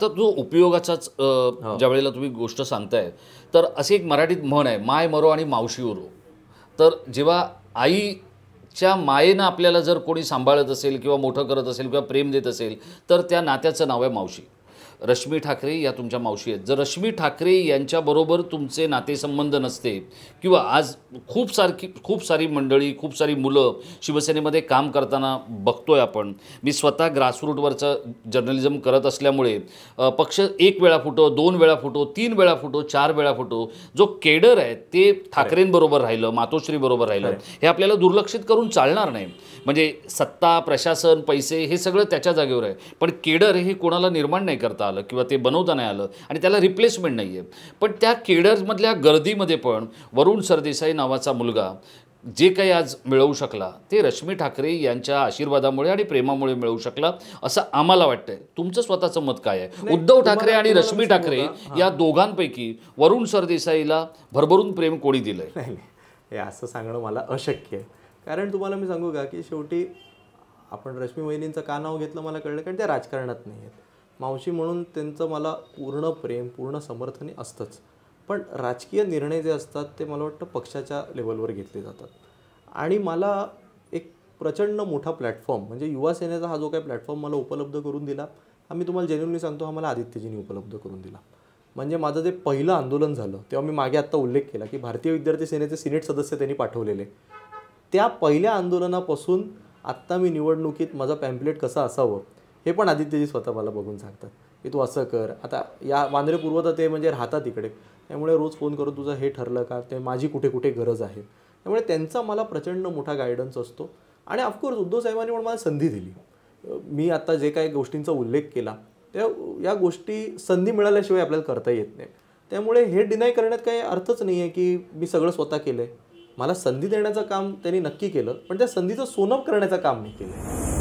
आता जो उपयोगाचाच ज्या वेळेला तुम्ही गोष्ट सांगताय तर अशी एक मराठीत म्हण आहे, माय मरो आणि मावशी उरो. तर जेव्हा आईच्या मायेनं आपल्याला जर कोणी सांभाळत असेल किंवा मोठं करत असेल किंवा प्रेम देत असेल तर त्या नात्याचं नाव आहे मावशी. रश्मी ठाकरे या तुमच्या मावशी आहेत. जर रश्मी ठाकरे यांच्याबरोबर तुमचे नातेसंबंध नसते किंवा आज खूप सारी मंडळी, खूप सारी मुलं शिवसेनेमध्ये काम करताना बघतोय आपण. मी स्वतः ग्रासरूटवरचं जर्नलिझम करत असल्यामुळे पक्ष 1 वेळा फुटो, 2 वेळा फुटो, 3 वेळा फुटो, 4 वेळा फुटो, जो केडर आहे ते ठाकरेंबरोबर राहिलं, मातोश्रीबरोबर राहिलं. हे आपल्याला दुर्लक्षित करून चालणार नाही. म्हणजे सत्ता, प्रशासन, पैसे हे सगळं त्याच्या जागेवर आहे, पण केडर हे कोणाला निर्माण नाही करता आलं किंवा ते बनवता नाही आलं आणि त्याला रिप्लेसमेंट नाही आहे. पण त्या केडरमधल्या गर्दीमध्ये पण वरुण सरदेसाई नावाचा मुलगा जे काही आज मिळवू शकला ते रश्मी ठाकरे यांच्या आशीर्वादामुळे आणि प्रेमामुळे मिळवू शकला असं आम्हाला वाटतंय. तुमचं स्वतःचं मत काय आहे? उद्धव ठाकरे आणि रश्मी ठाकरे या दोघांपैकी वरुण सरदेसाईला भरभरून प्रेम कोणी दिलंय? नाही, हे असं सांगणं मला अशक्य आहे. कारण तुम्हाला मी सांगू का की शेवटी आपण रश्मी वहिनींचं का नाव घेतलं मला कळलं, कारण त्या राजकारणात नाही आहेत. मावशी म्हणून त्यांचं मला पूर्ण प्रेम, पूर्ण समर्थन असतंच. पण राजकीय निर्णय जे असतात ते मला वाटतं पक्षाच्या लेवलवर घेतले जातात. आणि मला एक प्रचंड मोठा प्लॅटफॉर्म म्हणजे युवा सेनेचा हा जो काही प्लॅटफॉर्म मला उपलब्ध करून दिला, हा मी तुम्हाला जेन्युइनली सांगतो, हा मला आदित्यजींनी उपलब्ध करून दिला. म्हणजे माझं जे पहिलं आंदोलन झालं तेव्हा मी मागे आत्ता उल्लेख केला की भारतीय विद्यार्थी सेनेचे सिनेट सदस्य त्यांनी पाठवलेले. त्या पहिल्या आंदोलनापासून आत्ता मी निवडणुकीत माझा पॅम्पलेट कसं असावं हे पण आदित्यजी स्वतः मला बघून सांगतात की तू असं कर. आता या वांद्रे पूर्व ते म्हणजे राहतात इकडे, त्यामुळे रोज फोन करून तुझं हे ठरलं का, ते माझी कुठे कुठे गरज आहे. त्यामुळे त्यांचा मला प्रचंड मोठा गायडन्स असतो. आणि ऑफकोर्स उद्धव साहेबांनी पण मला संधी दिली. मी आता जे काही गोष्टींचा उल्लेख केला त्या या गोष्टी संधी मिळाल्याशिवाय आपल्याला करता येत नाही. त्यामुळे हे डिनाय करण्यात काही अर्थच नाही आहे की मी सगळं स्वतः केलं आहे. मला संधी देण्याचं काम त्यांनी नक्की केलं, पण त्या संधीचं सोनं करण्याचं काम मी केलं.